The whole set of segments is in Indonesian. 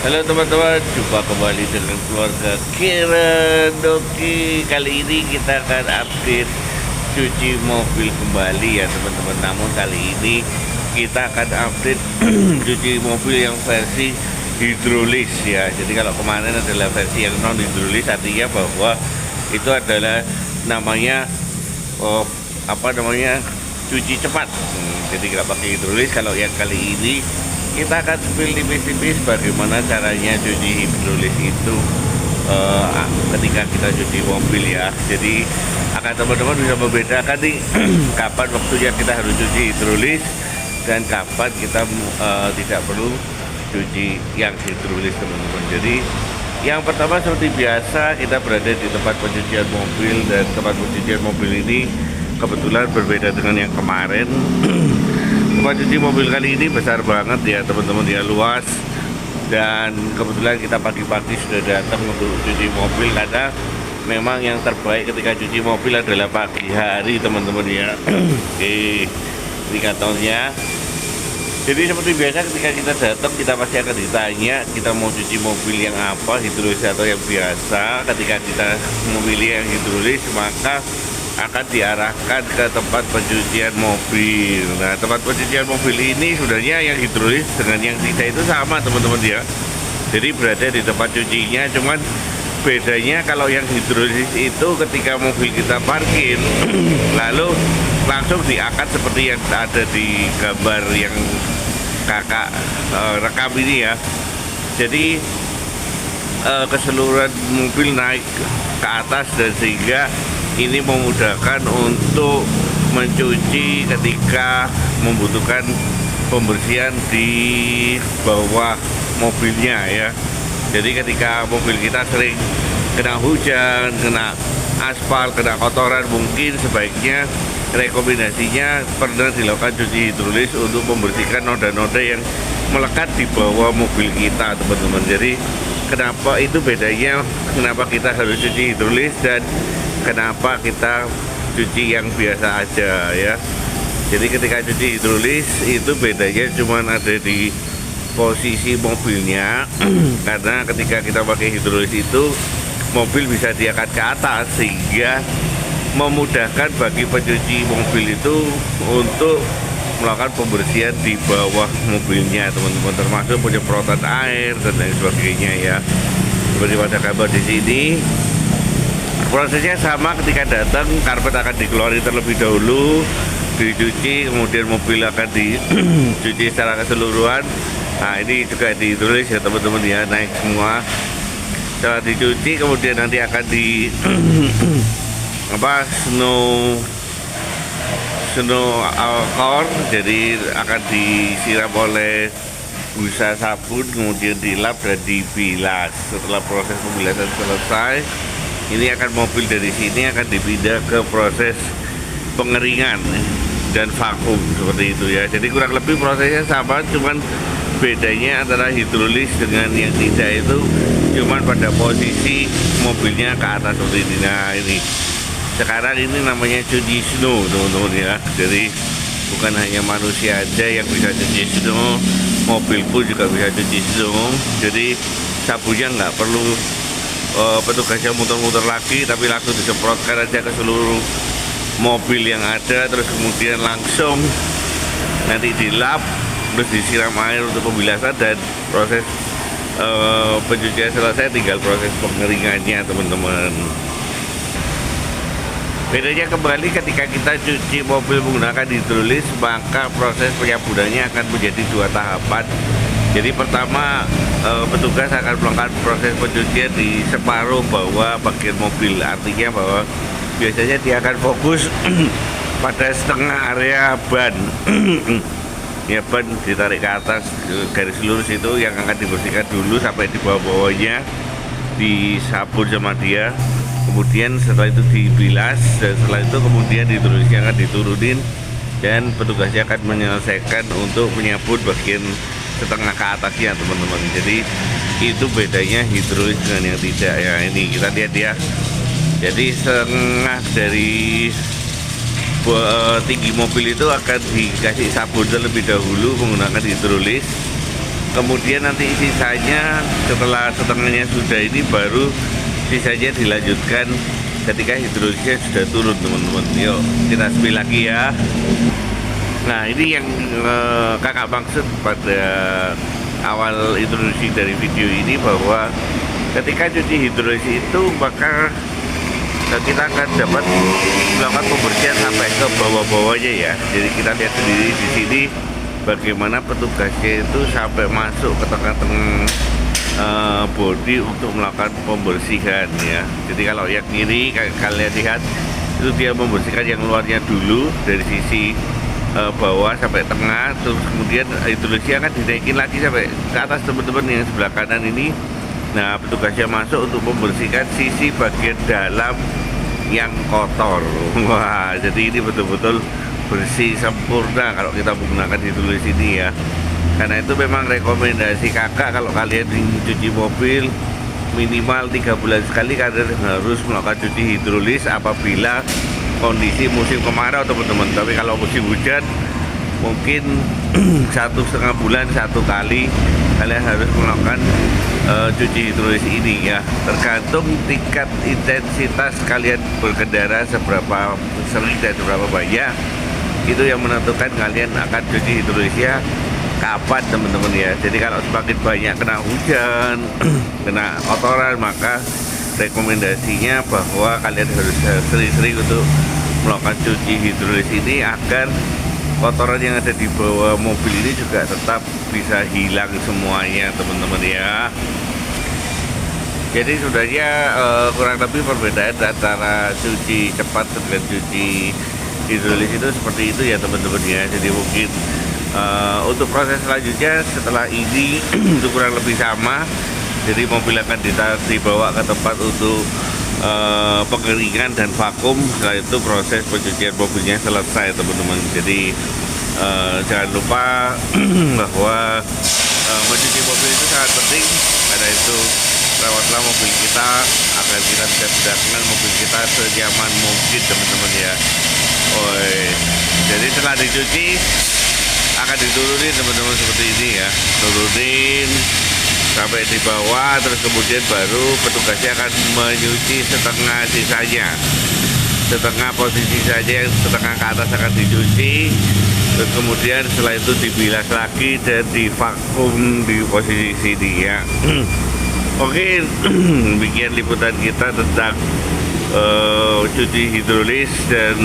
Halo teman-teman, jumpa kembali dengan keluarga Kira Doki. Kali ini kita akan update cuci mobil kembali ya teman-teman. Namun kali ini kita akan update cuci mobil yang versi hidrolis ya. Jadi kalau kemarin adalah versi yang non hidrolis, artinya bahwa itu adalah namanya cuci cepat. Jadi nggak pakai hidrolis. Kalau yang kali ini kita akan spill tipis-tipis bagaimana caranya cuci hidrolis itu ketika kita cuci mobil ya. Jadi akan teman-teman bisa membedakan nih kapan waktunya kita harus cuci hidrolis dan kapan kita tidak perlu cuci yang hidrolis teman-teman. Jadi yang pertama seperti biasa kita berada di tempat pencucian mobil, dan tempat pencucian mobil ini kebetulan berbeda dengan yang kemarin. Tempat cuci mobil kali ini besar banget ya teman-teman ya, luas, dan kebetulan kita pagi-pagi sudah datang untuk cuci mobil karena memang yang terbaik ketika cuci mobil adalah pagi hari teman-teman ya. Oke, indikatornya. Jadi seperti biasa ketika kita datang kita pasti akan ditanya kita mau cuci mobil yang apa, hidrolis atau yang biasa. Ketika kita memilih yang hidrolis maka akan diarahkan ke tempat pencucian mobil. Nah, tempat pencucian mobil ini sebenarnya yang hidrolis dengan yang tidak itu sama teman-teman ya. Jadi berada di tempat cucinya, cuman bedanya kalau yang hidrolis itu ketika mobil kita parkir lalu langsung diangkat seperti yang ada di gambar yang kakak rekam ini ya. Jadi keseluruhan mobil naik ke atas, dan sehingga ini memudahkan untuk mencuci ketika membutuhkan pembersihan di bawah mobilnya ya. Jadi ketika mobil kita sering kena hujan, kena aspal, kena kotoran, mungkin sebaiknya rekomendasinya pernah dilakukan cuci hidrolis untuk membersihkan noda-noda yang melekat di bawah mobil kita teman-teman. Jadi kenapa itu bedanya, kenapa kita harus cuci hidrolis dan kenapa kita cuci yang biasa aja ya. Jadi ketika cuci hidrolis itu bedanya cuma ada di posisi mobilnya karena ketika kita pakai hidrolis itu mobil bisa diangkat ke atas sehingga memudahkan bagi pencuci mobil itu untuk melakukan pembersihan di bawah mobilnya teman-teman, termasuk penyemprotan air dan lain sebagainya ya. Seperti pada gambar di sini. Prosesnya sama, ketika datang karpet akan dikeluarkan terlebih dahulu, dicuci, kemudian mobil akan dicuci secara keseluruhan. Nah, ini juga ditulis ya teman-teman ya, naik semua. Setelah dicuci kemudian nanti akan di snow alcohol, jadi akan disiram oleh busa sabun, kemudian dilap dan dibilas. Setelah proses pembilasan selesai, ini akan mobil dari sini akan dipindah ke proses pengeringan dan vakum seperti itu ya. Jadi kurang lebih prosesnya sama, cuman bedanya antara hidrolis dengan yang tidak itu cuman pada posisi mobilnya ke atas seperti ini. Nah, ini sekarang ini namanya cuci snow teman-teman ya. Jadi bukan hanya manusia aja yang bisa cuci snow, mobil pun juga bisa cuci snow. Jadi sabunnya nggak perlu petugasnya muter-muter lagi, tapi langsung disemprotkan aja ke seluruh mobil yang ada, terus kemudian langsung nanti dilap, terus disiram air untuk pembilasan, dan proses pencucian selesai, tinggal proses pengeringannya teman-teman. Bedanya kembali ketika kita cuci mobil menggunakan hidrolis, maka proses penyabunannya akan menjadi dua tahapan. Jadi pertama petugas akan melakukan proses pencucian di separuh bawah bagian mobil, artinya bahwa biasanya dia akan fokus pada setengah area ban. Ya, ban ditarik ke atas, garis lurus itu yang akan dibersihkan dulu sampai di bawah-bawahnya, disabun sama dia. Kemudian setelah itu dibilas, dan setelah itu kemudian hidrolisnya akan diturunin, dan petugasnya akan menyelesaikan untuk menyabun bagian setengah ke atasnya teman-teman. Jadi itu bedanya hidrolis dengan yang tidak ya. Ini kita lihat ya. Jadi setengah dari tinggi mobil itu akan dikasih sabun terlebih dahulu menggunakan hidrolis, Kemudian nanti sisanya setelah setengahnya sudah ini baru sisanya dilanjutkan ketika hidrolisnya sudah turun teman-teman. Yuk kita spill lagi ya. Nah ini yang kakak maksud pada awal introduksi dari video ini, bahwa ketika cuci hidrolis itu maka kita akan dapat melakukan pembersihan sampai ke bawah-bawahnya ya. Jadi kita lihat sendiri di sini bagaimana petugasnya itu sampai masuk ke tengah-tengah bodi untuk melakukan pembersihan ya. Jadi kalau yang kiri kalian lihat itu dia membersihkan yang luarnya dulu dari sisi bawah sampai tengah, terus kemudian hidrolisnya akan dinaikin lagi sampai ke atas teman-teman yang sebelah kanan ini. Nah petugasnya masuk untuk membersihkan sisi bagian dalam yang kotor. Wah jadi ini betul-betul bersih sempurna kalau kita menggunakan hidrolis ini ya. Karena itu memang rekomendasi kakak kalau kalian cuci mobil minimal 3 bulan sekali kalian harus melakukan cuci hidrolis apabila kondisi musim kemarau teman-teman. Tapi kalau musim hujan mungkin 1,5 bulan 1 kali kalian harus melakukan cuci hidrolis ini ya. Tergantung tingkat intensitas kalian berkendara seberapa sering dan seberapa banyak, itu yang menentukan kalian akan cuci hidrolisnya kapan teman-teman ya. Jadi kalau semakin banyak kena hujan kena kotoran, maka rekomendasinya bahwa kalian harus sering-sering untuk melakukan cuci hidrolis ini agar kotoran yang ada di bawah mobil ini juga tetap bisa hilang semuanya teman-teman ya. Jadi sebenarnya kurang lebih perbedaan antara cuci cepat dengan cuci hidrolis itu seperti itu ya teman-teman ya. Jadi mungkin untuk proses selanjutnya setelah ini itu kurang lebih sama. Jadi mobil akan dibawa ke tempat untuk pengeringan dan vakum. Setelah itu proses pencucian mobilnya selesai teman-teman. Jadi jangan lupa bahwa mencuci mobil itu sangat penting. Karena itu rawatlah mobil kita agar kita bisa menggunakan mobil kita senyaman mungkin teman-teman ya. Jadi setelah dicuci akan diturunin teman-teman seperti ini ya, turunin sampai di bawah, terus kemudian baru petugasnya akan menyuci setengah sisanya, setengah posisi saja, yang setengah ke atas akan dicuci, terus kemudian setelah itu dibilas lagi dan divakum di posisi sini ya. Oke, demikian liputan kita tentang cuci hidrolis dan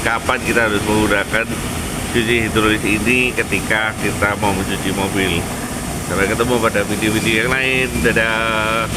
kapan kita harus menggunakan cuci hidrolis ini ketika kita mau mencuci mobil. Sampai ketemu pada video-video yang lain. Dadah.